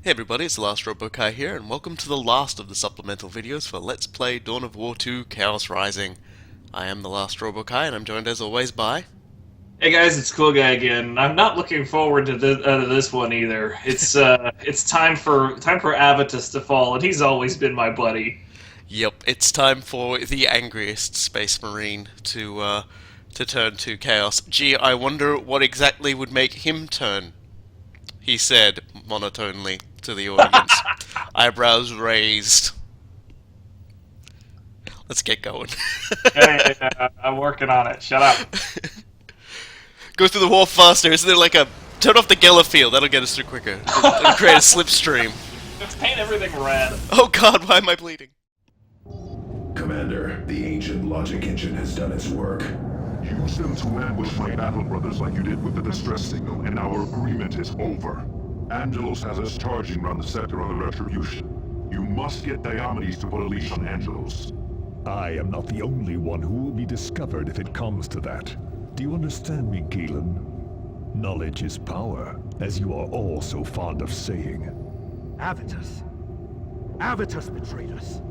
Hey everybody, it's the Last Robokai here, and welcome to the last of the supplemental videos for Let's Play Dawn of War 2 Chaos Rising. I am the Last Robokai, and I'm joined as always by... Hey guys, it's Cool Guy again. I'm not looking forward to this one either. It's time for Avitus to fall, and he's always been my buddy. Yep, it's time for the angriest Space Marine to turn to Chaos. Gee, I wonder what exactly would make him turn, he said monotonely to the audience. Eyebrows raised. Let's get going. Hey, I'm working on it. Shut up. Go through the wall faster. Isn't there like a... Turn off the Geller field. That'll get us through quicker. It'll create a slipstream. Let's paint everything red. Oh god, why am I bleeding? Commander, the ancient logic engine has done its work. Use them to ambush my battle brothers like you did with the distress signal, and our agreement is over. Angelos has us charging around the sector on the Retribution. You must get Diomedes to put a leash on Angelos. I am not the only one who will be discovered if it comes to that. Do you understand me, Galen? Knowledge is power, as you are all so fond of saying. Avitus. Avitus betrayed us.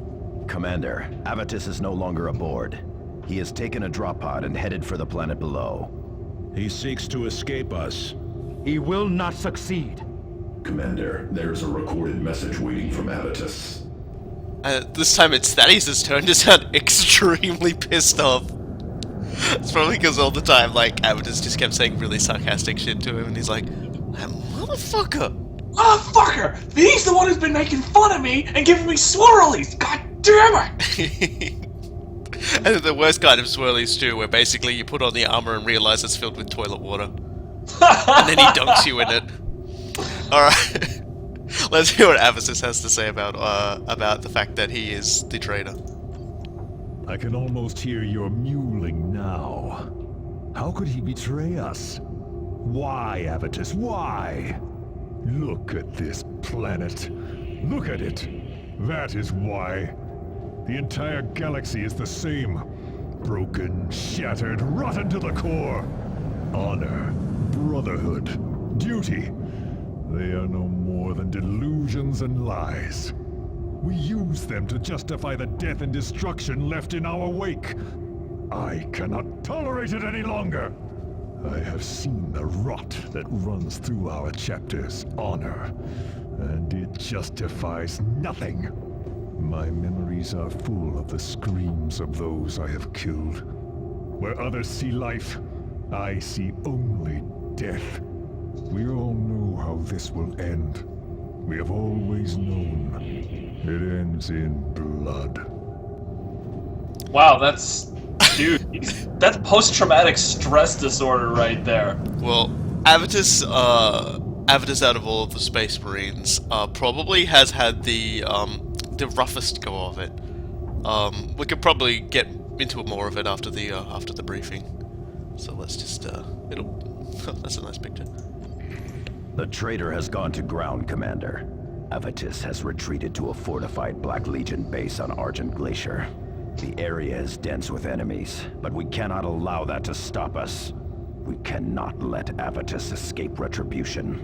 Commander, Avitus is no longer aboard. He has taken a drop pod and headed for the planet below. He seeks to escape us. He will not succeed. Commander, there's a recorded message waiting from Avitus. This time it's Thaddeus' turn to sound extremely pissed off. It's probably because all the time, like, Avitus just kept saying really sarcastic shit to him, and he's like, that motherfucker! Motherfucker! He's the one who's been making fun of me and giving me swirlies! God damn it! And the worst kind of swirlies too, where basically you put on the armor and realize it's filled with toilet water. And then he dunks you in it. Alright. Let's hear what Avitus has to say about the fact that he is the traitor. I can almost hear your mewling now. How could he betray us? Why, Avitus, why? Look at this planet. Look at it. That is why. The entire galaxy is the same. Broken, shattered, rotten to the core. Honor, brotherhood, duty. They are no more than delusions and lies. We use them to justify the death and destruction left in our wake. I cannot tolerate it any longer. I have seen the rot that runs through our chapters, honor, and it justifies nothing. My memories are full of the screams of those I have killed. Where others see life, I see only death. We all know how this will end. We have always known. It ends in blood. Wow, that's... Dude, that's post-traumatic stress disorder right there. Well, Avitus out of all of the Space Marines, probably has had the roughest go of it. We could probably get into more of it after the briefing. So let's just, that's a nice picture. The traitor has gone to ground, Commander. Avitus has retreated to a fortified Black Legion base on Argent Glacier. The area is dense with enemies, but we cannot allow that to stop us. We cannot let Avitus escape retribution.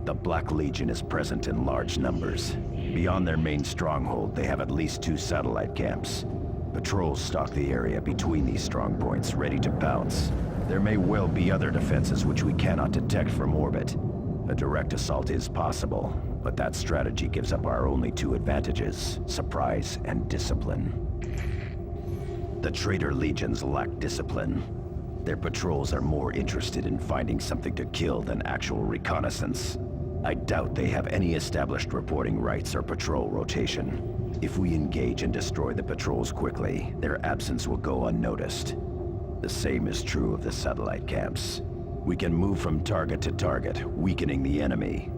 The Black Legion is present in large numbers. Beyond their main stronghold, they have at least 2 satellite camps. Patrols stalk the area between these strong points, ready to pounce. There may well be other defenses which we cannot detect from orbit. A direct assault is possible, but that strategy gives up our only 2 advantages, surprise and discipline. The traitor legions lack discipline. Their patrols are more interested in finding something to kill than actual reconnaissance. I doubt they have any established reporting rights or patrol rotation. If we engage and destroy the patrols quickly, their absence will go unnoticed. The same is true of the satellite camps. We can move from target to target, weakening the enemy,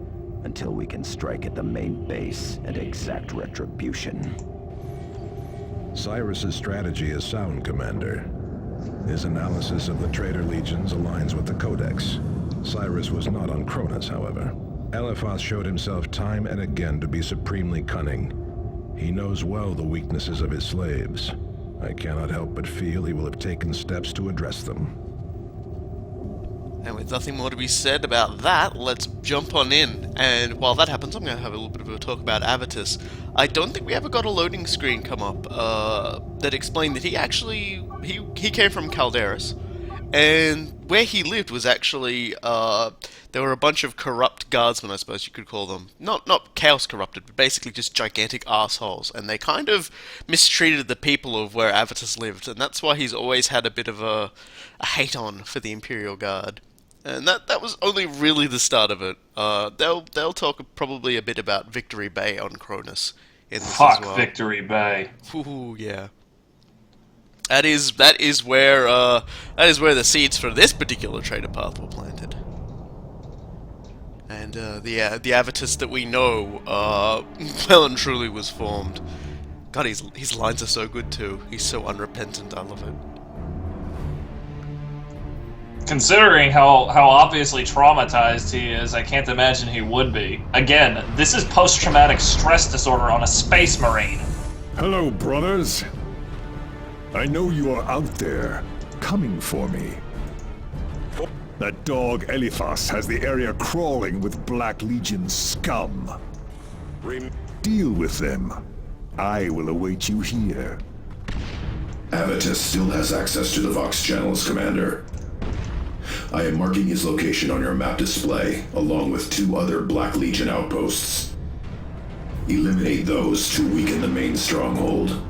until we can strike at the main base and exact retribution. Cyrus's strategy is sound, Commander. His analysis of the traitor legions aligns with the Codex. Cyrus was not on Cronus, however. Eliphas showed himself time and again to be supremely cunning. He knows well the weaknesses of his slaves. I cannot help but feel he will have taken steps to address them. And with nothing more to be said about that, let's jump on in. And while that happens, I'm going to have a little bit of a talk about Avitus. I don't think we ever got a loading screen come up that explained that he actually he came from Calderis, and where he lived was actually there were a bunch of corrupt guardsmen, I suppose you could call them. Not chaos corrupted, but basically just gigantic assholes, and they kind of mistreated the people of where Avitus lived, and that's why he's always had a bit of a hate on for the Imperial Guard. And that was only really the start of it. They'll talk probably a bit about Victory Bay on Cronus in this as well. Victory Bay. Ooh, yeah. That is where the seeds for this particular traitor path were planted. And the Avitus that we know well and truly was formed. God, his lines are so good too. He's so unrepentant. I love it. Considering how obviously traumatized he is, I can't imagine he would be. Again, this is post-traumatic stress disorder on a space marine. Hello, brothers. I know you are out there, coming for me. That dog Eliphas has the area crawling with Black Legion scum. Deal with them. I will await you here. Avitus still has access to the Vox channels, Commander. I am marking his location on your map display, along with 2 other Black Legion outposts. Eliminate those to weaken the main stronghold.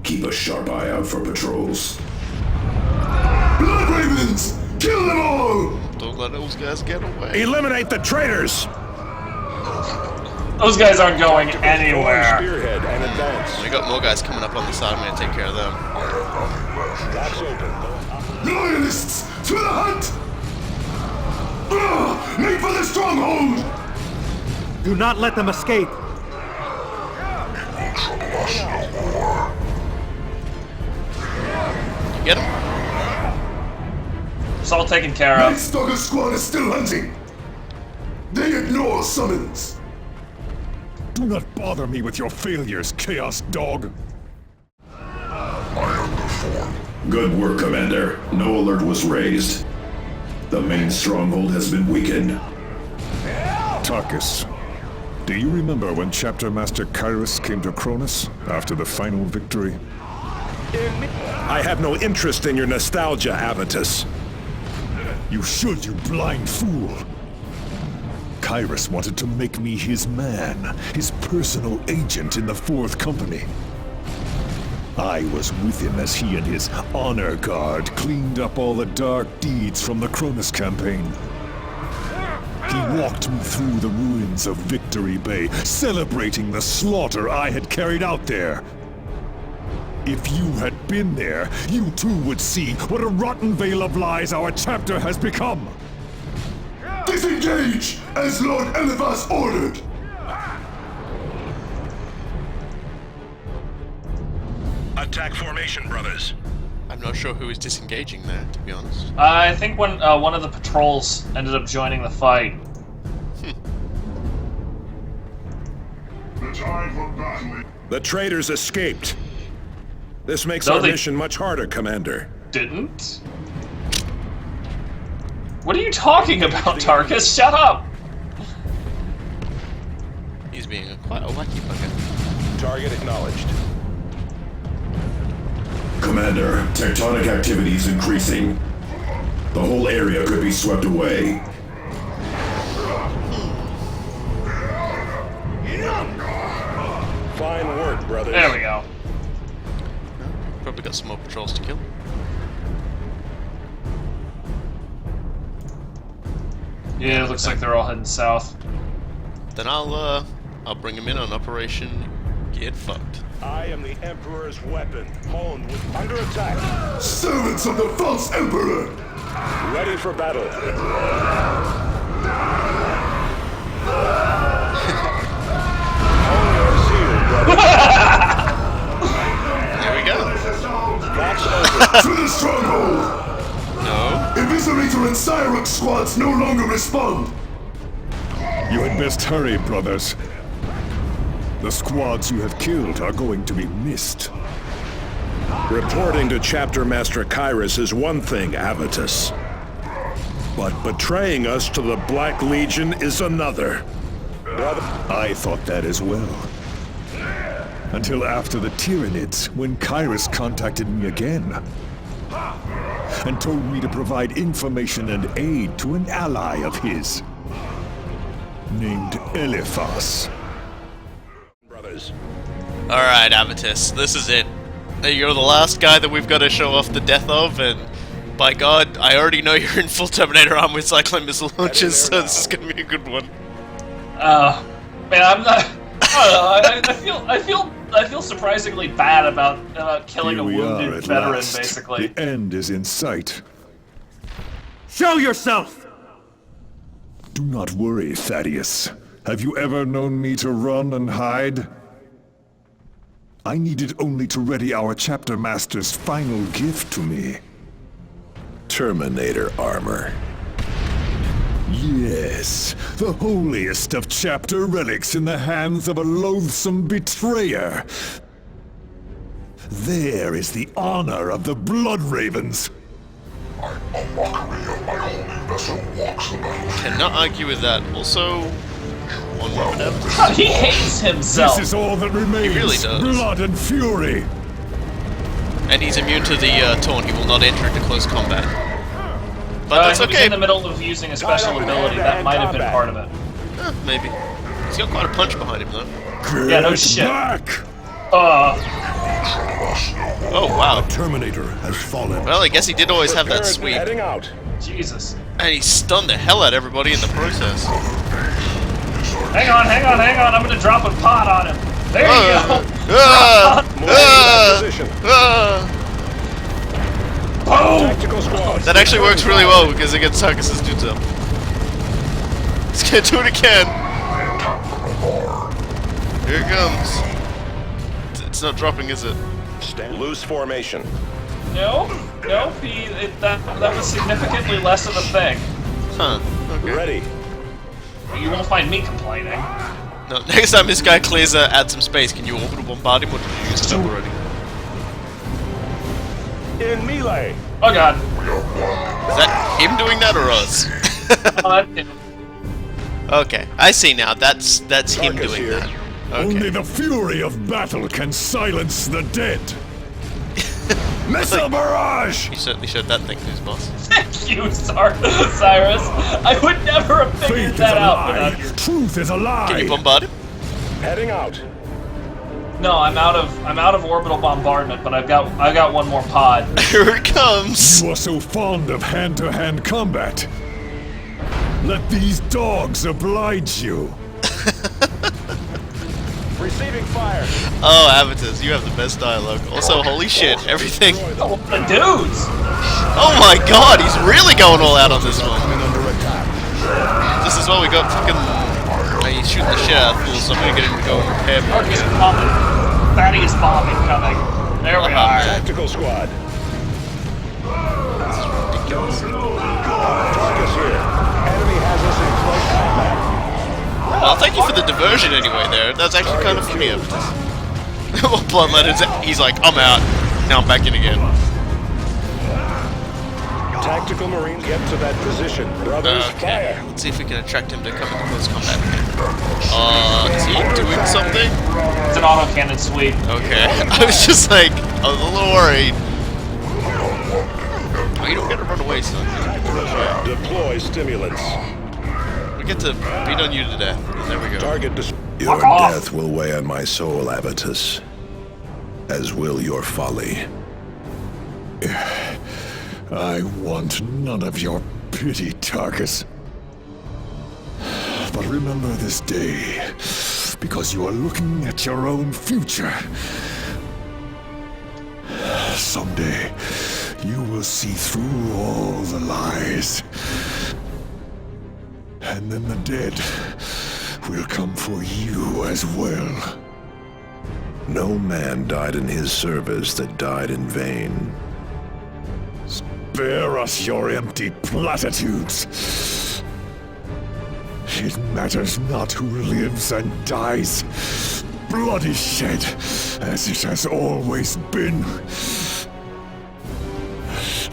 Keep a sharp eye out for patrols. Blood Ravens! Kill them all! Don't let those guys get away. Eliminate the traitors! Those guys aren't going anywhere. Spearhead and advance. We got more guys coming up on the side. I'm going to take care of them. That's open. Loyalists, to the hunt! Make for the stronghold! Do not let them escape. You get him? It's all taken care of. Night Stalker Squad is still hunting. They ignore summons. Do not bother me with your failures, Chaos Dog. Good work, Commander. No alert was raised. The main stronghold has been weakened. Tarkus, do you remember when Chapter Master Kyrus came to Cronus after the final victory? I have no interest in your nostalgia, Avitus. You should, you blind fool. Kyrus wanted to make me his man, his personal agent in the 4th Company. I was with him as he and his honor guard cleaned up all the dark deeds from the Cronus campaign. He walked me through the ruins of Victory Bay, celebrating the slaughter I had carried out there. If you had been there, you too would see what a rotten veil of lies our chapter has become. Disengage, as Lord Eliphas ordered. Attack formation, brothers. I'm not sure who is disengaging there, to be honest. I think when one of the patrols ended up joining the fight. The time for battle. The traitors escaped. This makes No, our they- mission much harder, Commander. Didn't? What are you talking about, Tarkus? Shut up! He's being quite a wacky bugger. Target acknowledged. Commander, tectonic activity is increasing. The whole area could be swept away. Fine work, brothers. There we go. Probably got some more patrols to kill. Yeah, it looks like they're all heading south. Then I'll bring him in on Operation Get Fucked. I am the Emperor's weapon, honed with under attack. Servants of the false Emperor! Ready for battle. Hold your seal, brother. There we go. Box open. To the stronghold! No. Eviscerator and Cyrox squads no longer respond! You had best hurry, brothers. The squads you have killed are going to be missed. Reporting to Chapter Master Kyrus is one thing, Avitus. But betraying us to the Black Legion is another. I thought that as well. Until after the Tyranids, when Kyrus contacted me again. And told me to provide information and aid to an ally of his. Named Eliphas. Brothers. Alright, Avitus, this is it. You're the last guy that we've got to show off the death of, and by God, I already know you're in full Terminator armor with cyclone missile launchers, so this is gonna be a good one. Man, I'm not. I don't know. I feel surprisingly bad about killing Here a we wounded are at veteran, last. basically. The end is in sight. Show yourself! Do not worry, Thaddeus. Have you ever known me to run and hide? I needed only to ready our chapter master's final gift to me. Terminator armor. Yes, the holiest of chapter relics in the hands of a loathsome betrayer. There is the honor of the Blood Ravens. Cannot argue with that. Also, one more Avitus. He hates himself. This is all that remains. really does. Blood and fury. And he's immune to the taunt. He will not enter into close combat. But that's He was okay. in the middle of using a special ability. That might have been part of it. Maybe. He's got quite a punch behind him, though. Yeah, no Get shit. back! Oh, wow. Terminator has fallen. Well, I guess he did always have that sweep. Heading out. Jesus. And he stunned the hell out of everybody in the process. Hang on. I'm gonna drop a pot on him. There you go. Position. Boom. Tactical squad. That actually works really well because it gets Sarkis's dudes up. Let's get to it again. Here it comes. It's not dropping, is it? Stand loose formation. No. That was significantly less of a thing. Huh. Okay. Ready. You won't find me complaining. No, next time this guy clears add some space, can you orbital bombard him or did you use it up already? In melee. Oh god. Is that him doing that or us? Oh, that's him. Okay, I see now. That's him Marcus doing here. that. Only Okay. the fury of battle can silence the dead. Missile barrage! He certainly showed that thing to his boss. Thank you, Cyrus. I would never have figured Faith is that a out lie. without you. Truth is a lie. Can you bombard him? Heading out. No, I'm out of orbital bombardment, but I got one more pod. Here it comes. You are so fond of hand-to-hand combat. Let these dogs oblige you. Receiving fire. Oh, Avitus, you have the best dialogue. Also, holy shit, everything. Oh, the dudes! Oh my god, he's really going all out on this one. Under attack. This is why we got fucking. He's shooting the shit out of fools, so I'm gonna get him to go and repair me. Marcus bombing. Thaddeus bombing coming. There we are. Tactical squad. This is ridiculous. Marcus here. Enemy has us in close combat. Well, thank you for the diversion anyway there. That's actually kind of funny, Avitus. Well, Bloodletter's, he's like, I'm out. Now I'm back in again. Tactical Marines get to that position. Brothers, Okay, fire. let's see if we can attract him to come into close combat again. Is he doing something? It's an autocannon sweep. Okay, I was just like, I was a little worried. Oh, you don't get to run away, son. Deploy stimulants. We get to beat on you to death. There we go. Target Your Fuck off. death will weigh on my soul, Avitus. As will your folly. I want none of your pity, Tarkus. But remember this day, because you are looking at your own future. Someday, you will see through all the lies. And then the dead will come for you as well. No man died in his service that died in vain. Spare us your empty platitudes. It matters not who lives and dies. Blood is shed, as it has always been.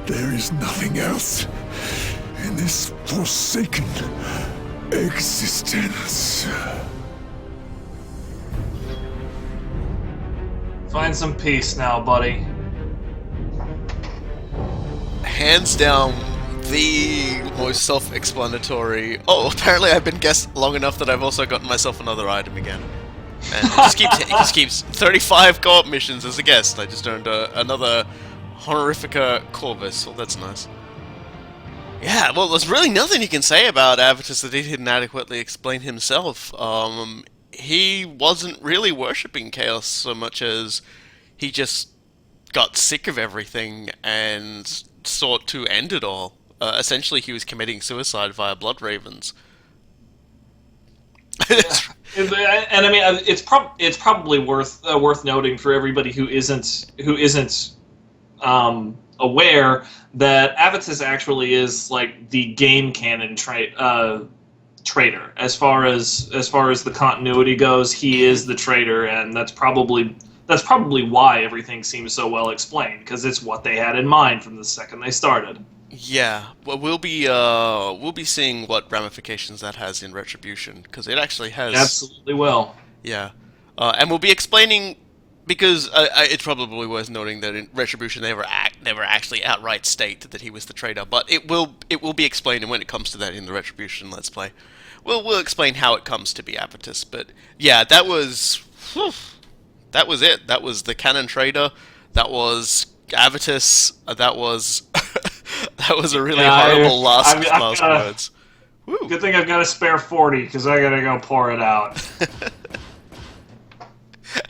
There is nothing else in this forsaken existence. Find some peace now, buddy. Hands down, the most self-explanatory. Oh, apparently I've been guessed long enough that I've also gotten myself another item again. And it just keeps 35 co-op missions as a guest. I just earned another Honorifica Corvus, so that's nice. Yeah, well, there's really nothing you can say about Avitus that he didn't adequately explain himself. He wasn't really worshipping Chaos so much as he just got sick of everything and sought to end it all. Essentially, he was committing suicide via Blood Ravens. And I mean, it's probably worth noting for everybody who isn't aware that Avitus actually is like the game canon traitor. As far as the continuity goes, he is the traitor, and that's probably why everything seems so well explained, because it's what they had in mind from the second they started. Yeah, well, we'll be seeing what ramifications that has in Retribution, because it actually has. Absolutely will. Yeah, and we'll be explaining, because it's probably worth noting that in Retribution they never actually outright state that he was the traitor, but it will be explained, and when it comes to that in the Retribution Let's Play, we'll explain how it comes to be Avitus. But yeah, that was it. That was the canon traitor. That was Avitus. That was that was a really horrible last words. Woo. Good thing I've got a spare 40, because I gotta go pour it out.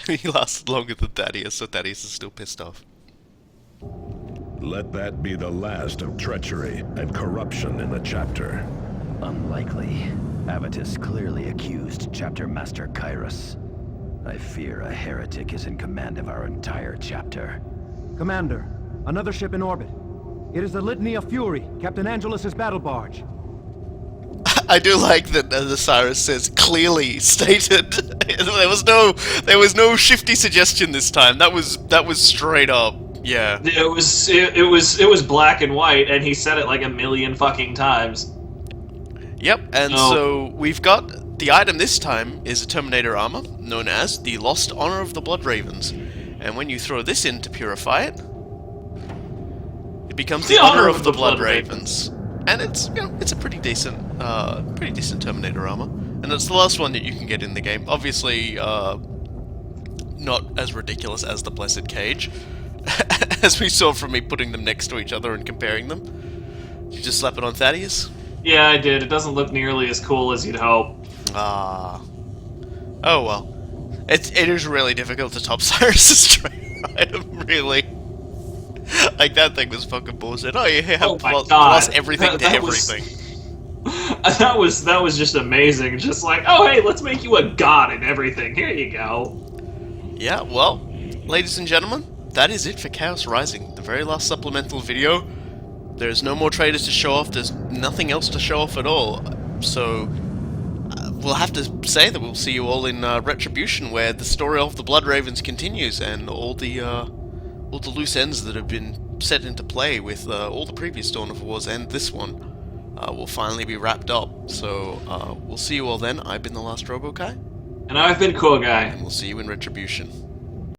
He lasted longer than Thaddeus, so Thaddeus is still pissed off. Let that be the last of treachery and corruption in the chapter. Unlikely. Avitus clearly accused Chapter Master Kairos. I fear a heretic is in command of our entire chapter. Commander, another ship in orbit. It is the Litany of Fury, Captain Angelus's battle barge. I do like that the Cyrus says clearly stated. there was no shifty suggestion this time. That was straight up. Yeah. It was black and white, and he said it like a million fucking times. Yep, and so we've got the item this time is a Terminator armor known as the Lost Honor of the Blood Ravens, and when you throw this in to purify it, it becomes the Honor of the Blood Ravens. And it's it's a pretty decent Terminator armor, and it's the last one that you can get in the game. Obviously, not as ridiculous as the Blessed Cage, as we saw from me putting them next to each other and comparing them. Did you just slap it on Thaddeus? Yeah, I did. It doesn't look nearly as cool as you'd hope. Ah. Oh well. It is really difficult to top Cyrus's trade item, really. Like, that thing was fucking bullshit. Oh, you have plus everything to everything. That was just amazing. Just like, oh hey, let's make you a god and everything. Here you go. Yeah, well, ladies and gentlemen, that is it for Chaos Rising, the very last supplemental video. There's no more traders to show off, there's nothing else to show off at all. So, we'll have to say that we'll see you all in Retribution, where the story of the Blood Ravens continues, and all the loose ends that have been set into play with all the previous Dawn of Wars and this one will finally be wrapped up. So, we'll see you all then. I've been the Last Robo Guy. And I've been Cool Guy. And we'll see you in Retribution.